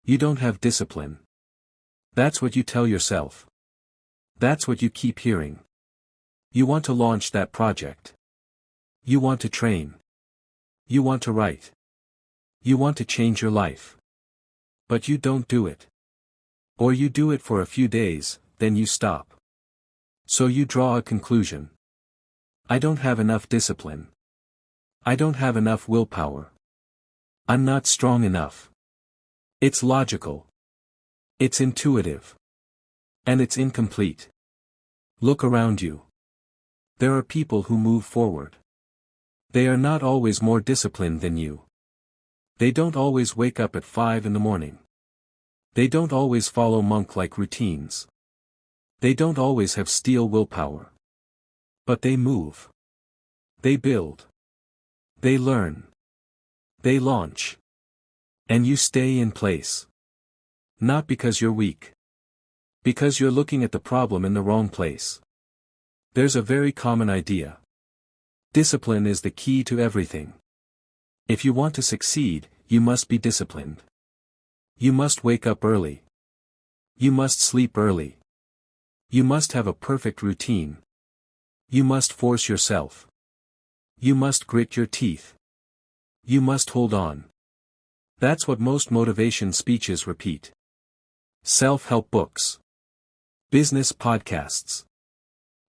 You don't have discipline. That's what you tell yourself. That's what you keep hearing. You want to launch that project. You want to train. You want to write. You want to change your life. But you don't do it. Or you do it for a few days, then you stop. So you draw a conclusion. I don't have enough discipline. I don't have enough willpower. I'm not strong enough. It's logical. It's intuitive. And it's incomplete. Look around you. There are people who move forward. They are not always more disciplined than you. They don't always wake up at 5 in the morning. They don't always follow monk-like routines. They don't always have steel willpower. But they move. They build. They learn. They launch. And you stay in place. Not because you're weak. Because you're looking at the problem in the wrong place. There's a very common idea. Discipline is the key to everything. If you want to succeed, you must be disciplined. You must wake up early. You must sleep early. You must have a perfect routine. You must force yourself. You must grit your teeth. You must hold on. That's what most motivation speeches repeat. Self-help books. Business podcasts.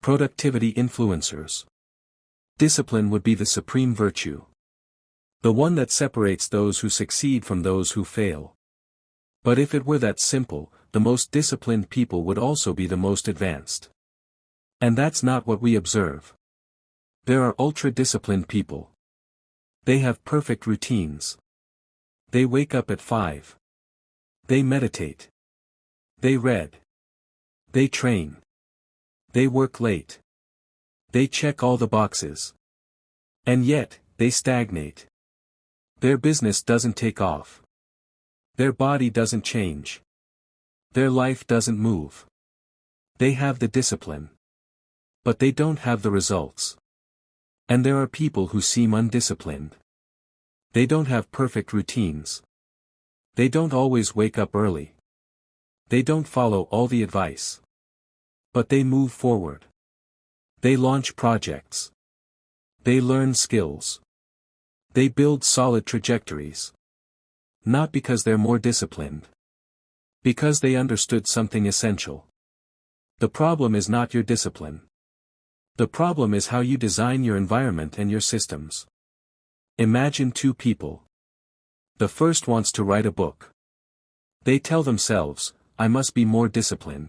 Productivity influencers. Discipline would be the supreme virtue. The one that separates those who succeed from those who fail. But if it were that simple, the most disciplined people would also be the most advanced. And that's not what we observe. There are ultra-disciplined people. They have perfect routines. They wake up at 5. They meditate. They read. They train. They work late. They check all the boxes. And yet, they stagnate. Their business doesn't take off. Their body doesn't change. Their life doesn't move. They have the discipline. But they don't have the results. And there are people who seem undisciplined. They don't have perfect routines. They don't always wake up early. They don't follow all the advice. But they move forward. They launch projects. They learn skills. They build solid trajectories. Not because they're more disciplined. Because they understood something essential. The problem is not your discipline. The problem is how you design your environment and your systems. Imagine two people. The first wants to write a book. They tell themselves, I must be more disciplined.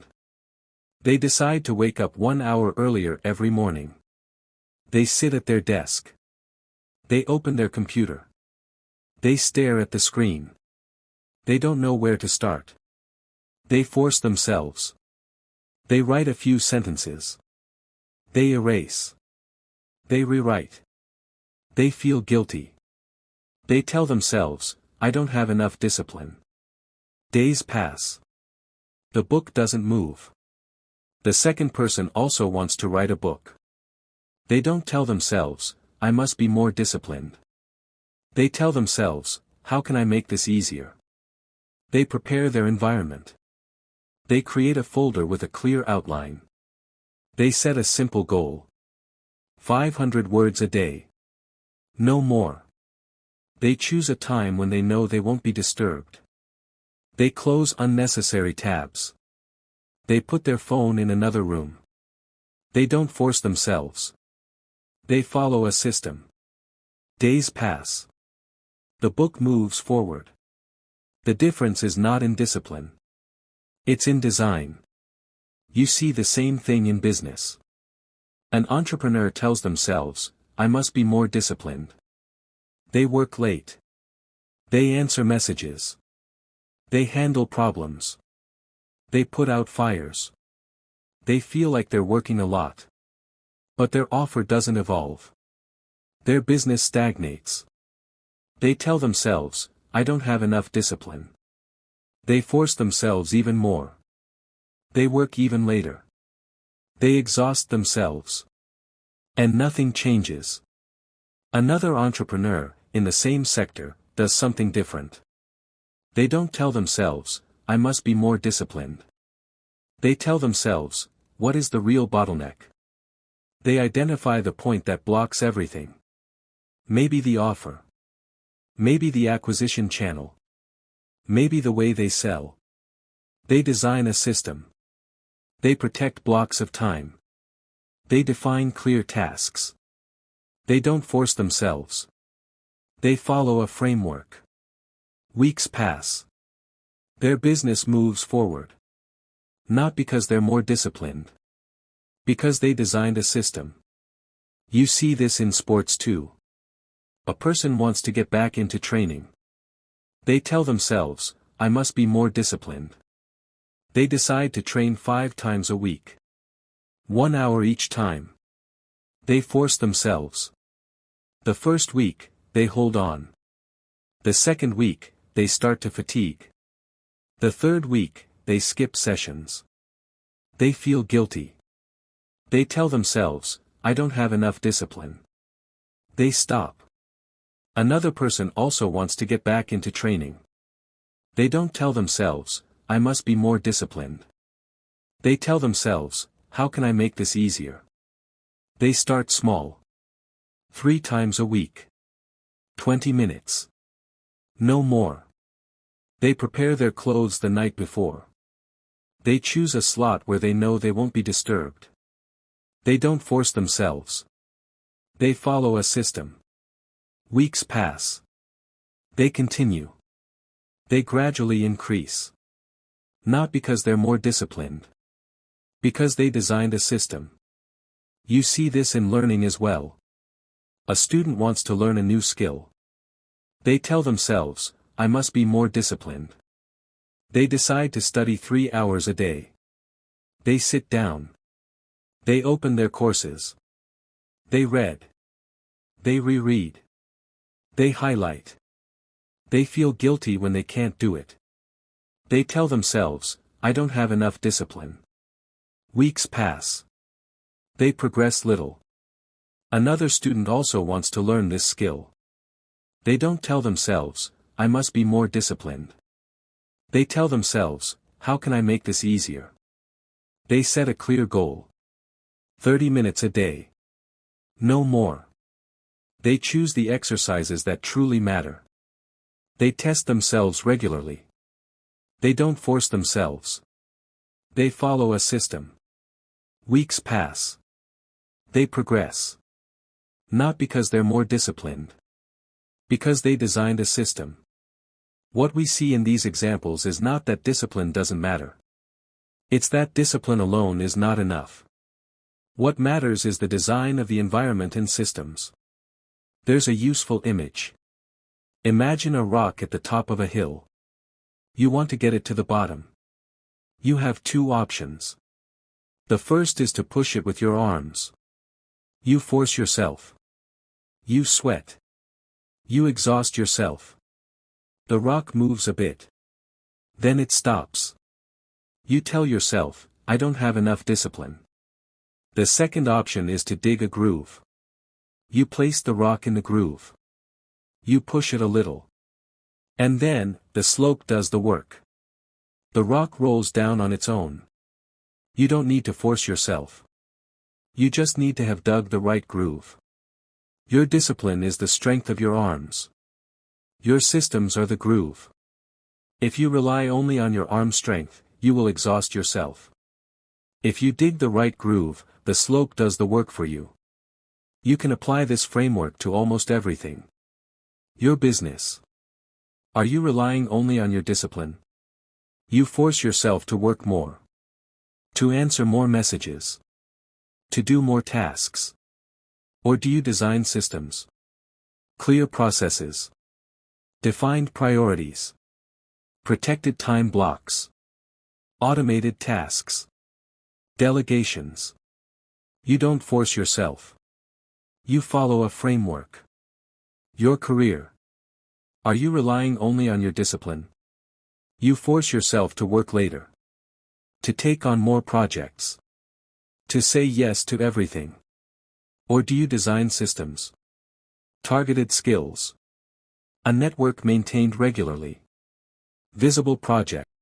They decide to wake up 1 hour earlier every morning. They sit at their desk. They open their computer. They stare at the screen. They don't know where to start. They force themselves. They write a few sentences. They erase. They rewrite. They feel guilty. They tell themselves, I don't have enough discipline. Days pass. The book doesn't move. The second person also wants to write a book. They don't tell themselves, I must be more disciplined. They tell themselves, how can I make this easier? They prepare their environment. They create a folder with a clear outline. They set a simple goal. 500 words a day. No more. They choose a time when they know they won't be disturbed. They close unnecessary tabs. They put their phone in another room. They don't force themselves. They follow a system. Days pass. The book moves forward. The difference is not in discipline. It's in design. You see the same thing in business. An entrepreneur tells themselves, I must be more disciplined. They work late. They answer messages. They handle problems. They put out fires. They feel like they're working a lot. But their offer doesn't evolve. Their business stagnates. They tell themselves, I don't have enough discipline. They force themselves even more. They work even later. They exhaust themselves. And nothing changes. Another entrepreneur, in the same sector, does something different. They don't tell themselves, I must be more disciplined. They tell themselves, what is the real bottleneck? They identify the point that blocks everything. Maybe the offer. Maybe the acquisition channel. Maybe the way they sell. They design a system. They protect blocks of time. They define clear tasks. They don't force themselves. They follow a framework. Weeks pass. Their business moves forward. Not because they're more disciplined. Because they designed a system. You see this in sports too. A person wants to get back into training. They tell themselves, I must be more disciplined. They decide to train 5 times a week. 1 hour each time. They force themselves. The first week, they hold on. The second week, they start to fatigue. The third week, they skip sessions. They feel guilty. They tell themselves, I don't have enough discipline. They stop. Another person also wants to get back into training. They don't tell themselves, I must be more disciplined. They tell themselves, how can I make this easier? They start small. 3 times a week. 20 minutes. No more. They prepare their clothes the night before. They choose a slot where they know they won't be disturbed. They don't force themselves. They follow a system. Weeks pass. They continue. They gradually increase. Not because they're more disciplined. Because they designed a system. You see this in learning as well. A student wants to learn a new skill. They tell themselves, I must be more disciplined. They decide to study 3 hours a day. They sit down. They open their courses. They read. They reread. They highlight. They feel guilty when they can't do it. They tell themselves, I don't have enough discipline. Weeks pass. They progress little. Another student also wants to learn this skill. They don't tell themselves, I must be more disciplined. They tell themselves, how can I make this easier? They set a clear goal. 30 minutes a day. No more. They choose the exercises that truly matter. They test themselves regularly. They don't force themselves. They follow a system. Weeks pass. They progress. Not because they're more disciplined. Because they designed a system. What we see in these examples is not that discipline doesn't matter. It's that discipline alone is not enough. What matters is the design of the environment and systems. There's a useful image. Imagine a rock at the top of a hill. You want to get it to the bottom. You have 2 options. The first is to push it with your arms. You force yourself. You sweat. You exhaust yourself. The rock moves a bit. Then it stops. You tell yourself, I don't have enough discipline. The second option is to dig a groove. You place the rock in the groove. You push it a little. And then, the slope does the work. The rock rolls down on its own. You don't need to force yourself. You just need to have dug the right groove. Your discipline is the strength of your arms. Your systems are the groove. If you rely only on your arm strength, you will exhaust yourself. If you dig the right groove, the slope does the work for you. You can apply this framework to almost everything. Your business. Are you relying only on your discipline? You force yourself to work more. To answer more messages. To do more tasks. Or do you design systems? Clear processes. Defined priorities. Protected time blocks. Automated tasks. Delegations. You don't force yourself. You follow a framework. Your career. Are you relying only on your discipline? You force yourself to work later. To take on more projects. To say yes to everything. Or do you design systems? Targeted skills. A network maintained regularly. Visible project.